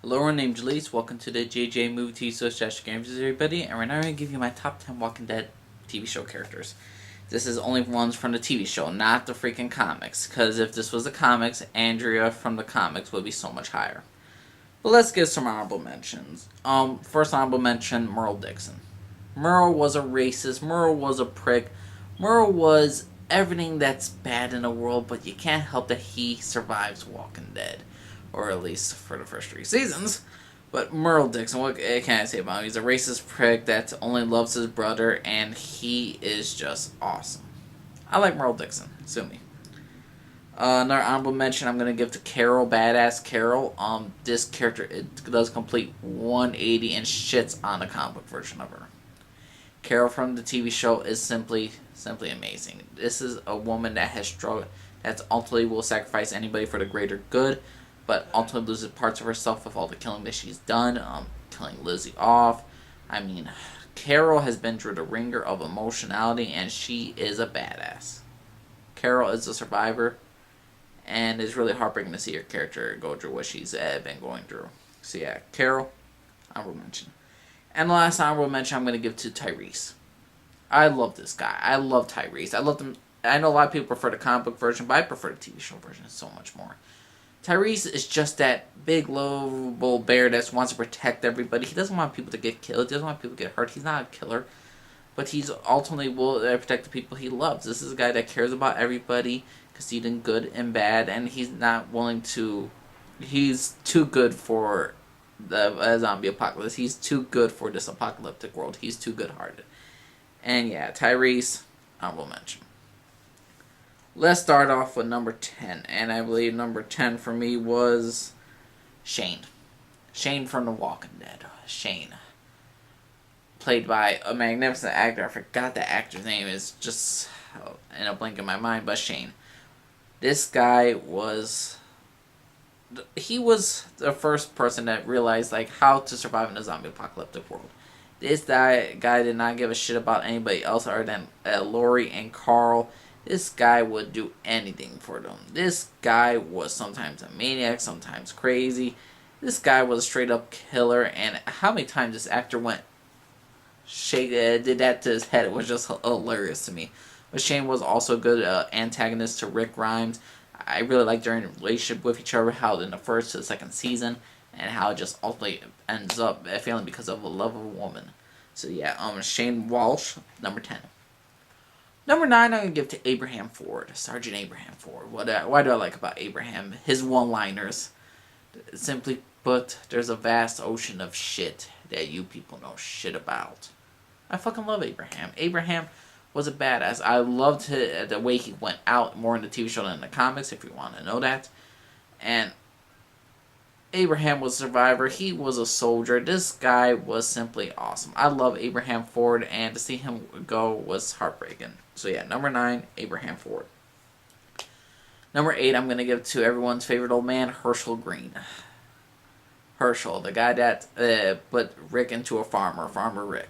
Hello, my name's Jalise. Welcome to the JJ Movie TV Social Games, everybody. And right now I'm going to give you my top 10 Walking Dead TV show characters. This is only ones from the TV show, not the freaking comics. Because if this was the comics, Andrea from the comics would be so much higher. But let's get some honorable mentions. First honorable mention, Merle Dixon. Merle was a racist. Merle was a prick. Merle was everything that's bad in the world, but you can't help that he survives Walking Dead. Or at least for the first 3 seasons. But Merle Dixon, what can I say about him? He's a racist prick that only loves his brother, and he is just awesome. I like Merle Dixon. Sue me. Another honorable mention I'm going to give to Carol, Badass Carol. This character does complete 180 and shits on the comic book version of her. Carol from the TV show is simply amazing. This is a woman that has struggled, that ultimately will sacrifice anybody for the greater good, but ultimately loses parts of herself with all the killing that she's done, killing Lizzie off. I mean, Carol has been through the ringer of emotionality, and she is a badass. Carol is a survivor, and it's really heartbreaking to see her character go through what she's been going through. So yeah, Carol, honorable mention. And the last honorable mention I'm going to give to Tyreese. I love this guy. I love Tyreese. I love them. I know a lot of people prefer the comic book version, but I prefer the TV show version so much more. Tyreese is just that big, lovable bear that wants to protect everybody. He doesn't want people to get killed. He doesn't want people to get hurt. He's not a killer. But he's ultimately will protect the people he loves. This is a guy that cares about everybody, conceding good and bad, and he's not willing to... He's too good for the zombie apocalypse. He's too good for this apocalyptic world. He's too good-hearted. And yeah, Tyreese, honorable mention. Let's start off with number 10, and I believe number 10 for me was Shane. Shane from The Walking Dead. Shane. Played by a magnificent actor. I forgot the actor's name. Is just in a blink of my mind, but Shane. This guy was... He was the first person that realized how to survive in a zombie apocalyptic world. This guy did not give a shit about anybody else other than Lori and Carl. This guy would do anything for them. This guy was sometimes a maniac, sometimes crazy. This guy was a straight up killer, and how many times this actor did that to his head, it was just hilarious to me. But Shane was also a good antagonist to Rick Grimes. I really liked their relationship with each other, how in the first to the second season, and how it just ultimately ends up failing because of a love of a woman. So yeah, Shane Walsh, number 10. Number 9, I'm going to give to Abraham Ford. Sergeant Abraham Ford. Why do I like about Abraham? His one-liners. Simply put, there's a vast ocean of shit that you people know shit about. I fucking love Abraham. Abraham was a badass. I loved the way he went out more in the TV show than in the comics, if you want to know that. And Abraham was a survivor. He was a soldier. This guy was simply awesome. I love Abraham Ford, and to see him go was heartbreaking. So yeah, number 9, Abraham Ford. Number 8, I'm going to give to everyone's favorite old man, Hershel Green. Hershel, the guy that put Rick into a farmer, Farmer Rick.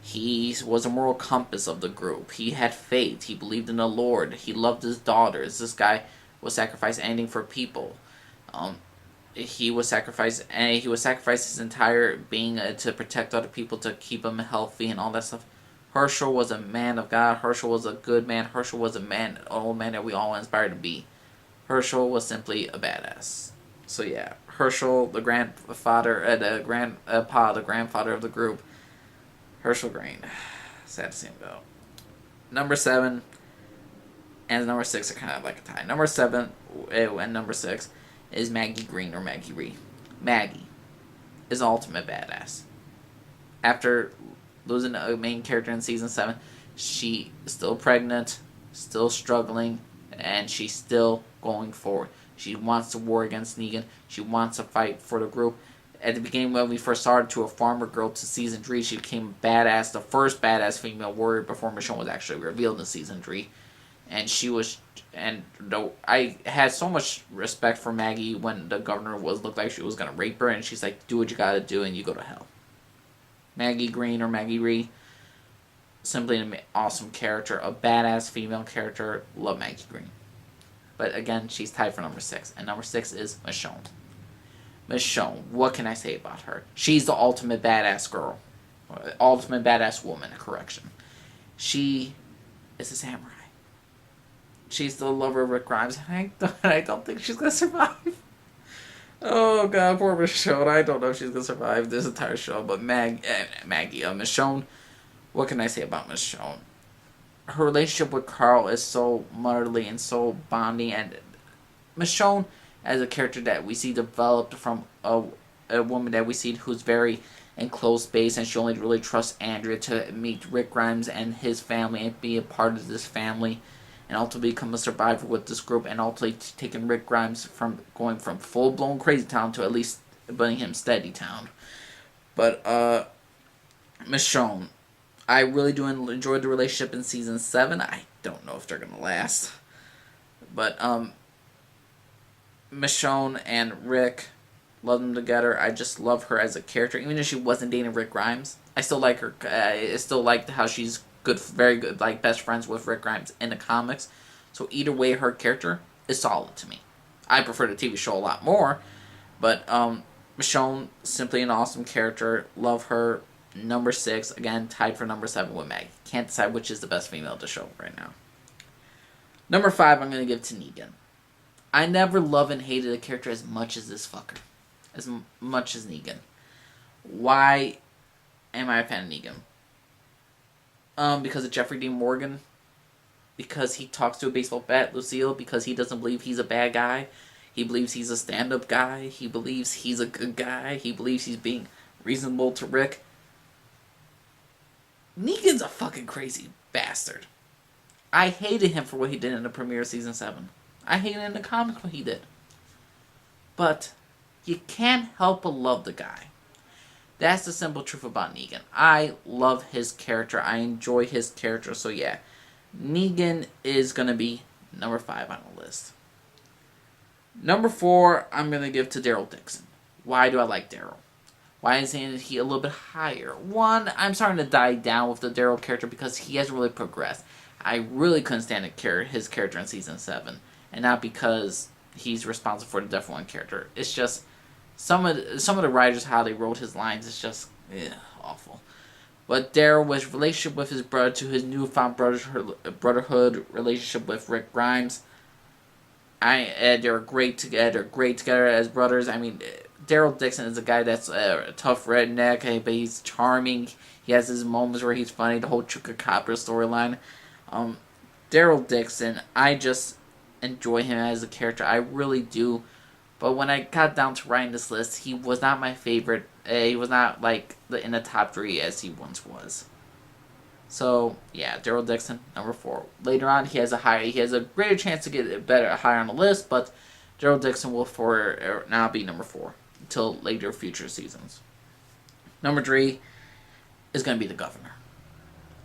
He was a moral compass of the group. He had faith. He believed in the Lord. He loved his daughters. This guy would sacrifice anything for people. He would sacrifice his entire being to protect other people, to keep them healthy and all that stuff. Hershel was a man of God. Hershel was a good man. Hershel was an old man that we all inspired to be. Hershel was simply a badass. So yeah, Hershel, the grandfather of the group. Hershel Green. Sad to see him go. Number 7 and number 6 are kind of like a tie. Number 7 and number 6 is Maggie Green or Maggie Rhee. Maggie is an ultimate badass. After losing a main character in season 7, she is still pregnant, still struggling, and she's still going forward. She wants to war against Negan. She wants to fight for the group. At the beginning, when we first started to a farmer girl to season 3, she became badass, the first badass female warrior before Michonne was actually revealed in season 3. And I had so much respect for Maggie when the governor looked like she was going to rape her, and she's like, do what you gotta do and you go to hell. Maggie Green or Maggie Rhee, simply an awesome character, a badass female character. Love Maggie Green. But again, she's tied for number 6, and number 6 is Michonne. Michonne, what can I say about her? She's the ultimate badass girl. Ultimate badass woman, correction. She is a samurai. She's the lover of Rick Grimes, and I don't think she's gonna survive. Oh god, poor Michonne. I don't know if she's gonna survive this entire show. But Maggie, Michonne, what can I say about Michonne? Her relationship with Carl is so motherly and so bonding, and Michonne, as a character that we see developed from a woman that we see who's very in close space, and she only really trusts Andrea to meet Rick Grimes and his family and be a part of this family, and ultimately become a survivor with this group, and ultimately taking Rick Grimes from going from full-blown crazy town to at least putting him steady town. But Michonne, I really do enjoy the relationship in season 7. I don't know if they're gonna last, but Michonne and Rick, love them together. I just love her as a character, even if she wasn't dating Rick Grimes. I still like her. I still like how she's good, very good, like best friends with Rick Grimes in the comics. So either way, her character is solid to me. I prefer the TV show a lot more, but Michonne, simply an awesome character. Love her. Number 6, again, tied for number 7 with Maggie. Can't decide which is the best female of the show right now. Number 5, I'm going to give to Negan. I never loved and hated a character as much as this fucker. As much as Negan. Why am I a fan of Negan? Because of Jeffrey Dean Morgan. Because he talks to a baseball bat, Lucille. Because he doesn't believe he's a bad guy. He believes he's a stand-up guy. He believes he's a good guy. He believes he's being reasonable to Rick. Negan's a fucking crazy bastard. I hated him for what he did in the premiere of season 7. I hated in the comics what he did. But you can't help but love the guy. That's the simple truth about Negan. I love his character. I enjoy his character. So yeah, Negan is going to be number 5 on the list. Number 4, I'm going to give to Daryl Dixon. Why do I like Daryl? Why isn't he a little bit higher? One, I'm starting to die down with the Daryl character because he has really progressed. I really couldn't stand his character in season 7. And not because he's responsible for the Death One character. It's just some of the writers, how they wrote his lines, is just awful. But Daryl, with relationship with his brother to his newfound brotherhood relationship with Rick Grimes, they're great together as brothers. I mean, Daryl Dixon is a guy that's a tough redneck, but he's charming. He has his moments where he's funny. The whole Chupacabra storyline. Daryl Dixon, I just enjoy him as a character. I really do. But when I got down to writing this list, he was not my favorite. He was not like in the top 3 as he once was. So yeah, Daryl Dixon, number 4. Later on, he has a greater chance to get higher on the list, but Daryl Dixon will now be number 4 until later future seasons. Number 3 is going to be the Governor.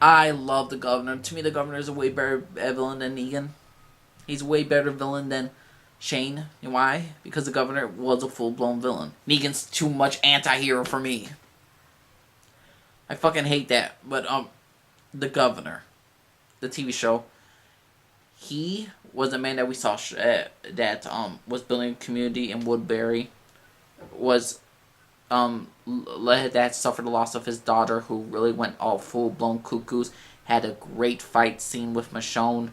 I love the Governor. To me, the Governor is a way better villain than Negan. He's a way better villain than Shane. And why? Because the Governor was a full-blown villain. Negan's too much anti-hero for me. I fucking hate that. But, the Governor, the TV show, he was a man that we saw that was building a community in Woodbury, was that suffered the loss of his daughter, who really went all full-blown cuckoos, had a great fight scene with Michonne.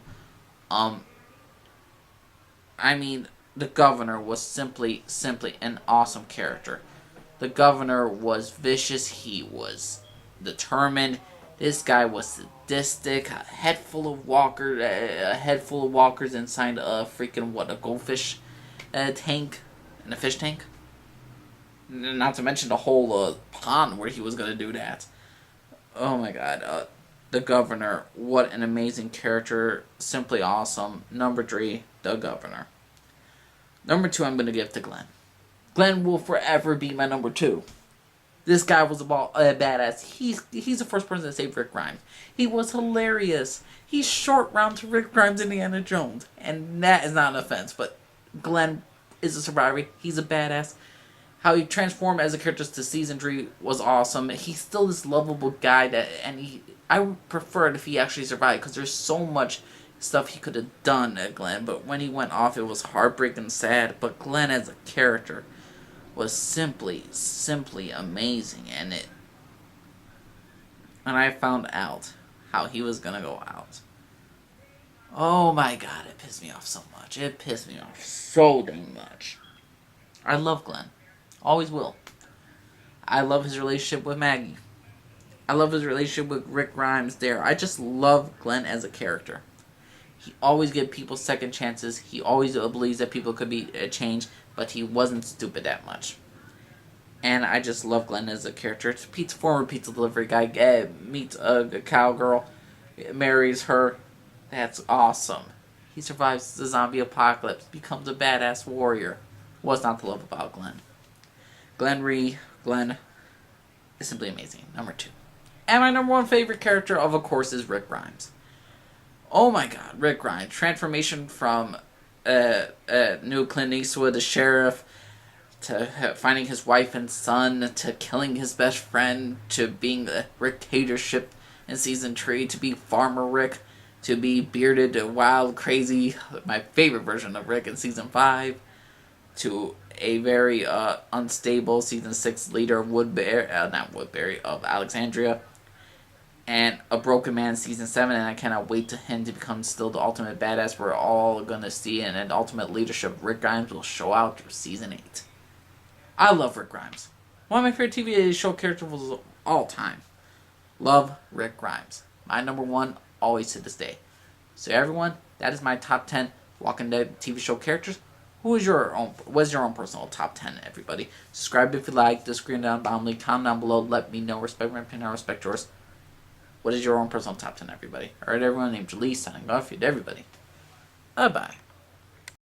I mean, the Governor was simply an awesome character. The Governor was vicious, he was determined. This guy was sadistic, a head full of walkers inside a goldfish tank, in a fish tank. Not to mention the whole pond where he was going to do that. Oh my god. The Governor, what an amazing character. Simply awesome. Number 3, the Governor. Number 2, I'm going to give to Glenn. Glenn will forever be my number 2. This guy was a badass. He's the first person to save Rick Grimes. He was hilarious. He's short round to Rick Grimes, Indiana Jones. And that is not an offense, but Glenn is a survivor. He's a badass. How he transformed as a character to season 3 was awesome. He's still this lovable guy I would prefer it if he actually survived, because there's so much stuff he could have done at Glenn, but when he went off, it was heartbreaking and sad. But Glenn as a character was simply amazing. And when I found out how he was gonna go out, oh my god, it pissed me off so much. It pissed me off so dang much. I love Glenn. Always will. I love his relationship with Maggie. I love his relationship with Rick Grimes there. I just love Glenn as a character. He always gives people second chances. He always believes that people could be changed, but he wasn't stupid that much. And I just love Glenn as a character. It's former pizza delivery guy meets a cowgirl, marries her. That's awesome. He survives the zombie apocalypse, becomes a badass warrior. What's not to love about Glenn? Glenn is simply amazing. Number 2. And my number 1 favorite character, of course, is Rick Grimes. Oh my god, Rick Grimes. Transformation from new Clint Eastwood, the sheriff, to finding his wife and son, to killing his best friend, to being the Rick Hatership in season 3, to be Farmer Rick, to be bearded, wild, crazy, my favorite version of Rick in season 5, to a very unstable season 6 leader of Alexandria, and a broken man in season 7, and I cannot wait to him to become still the ultimate badass we're all gonna see, and an ultimate leadership Rick Grimes will show out through season 8. I love Rick Grimes. One of my favorite TV show characters of all time. Love Rick Grimes. My number 1, always to this day. So everyone, that is my top 10 Walking Dead TV show characters. What's your own personal top 10, everybody? Subscribe if you like. Disagree down below. Comment down below. Let me know. Respect my opinion. I respect yours. What is your own personal top 10, everybody? Alright, everyone. Named Jalise. Signing off. Everybody. Bye-bye.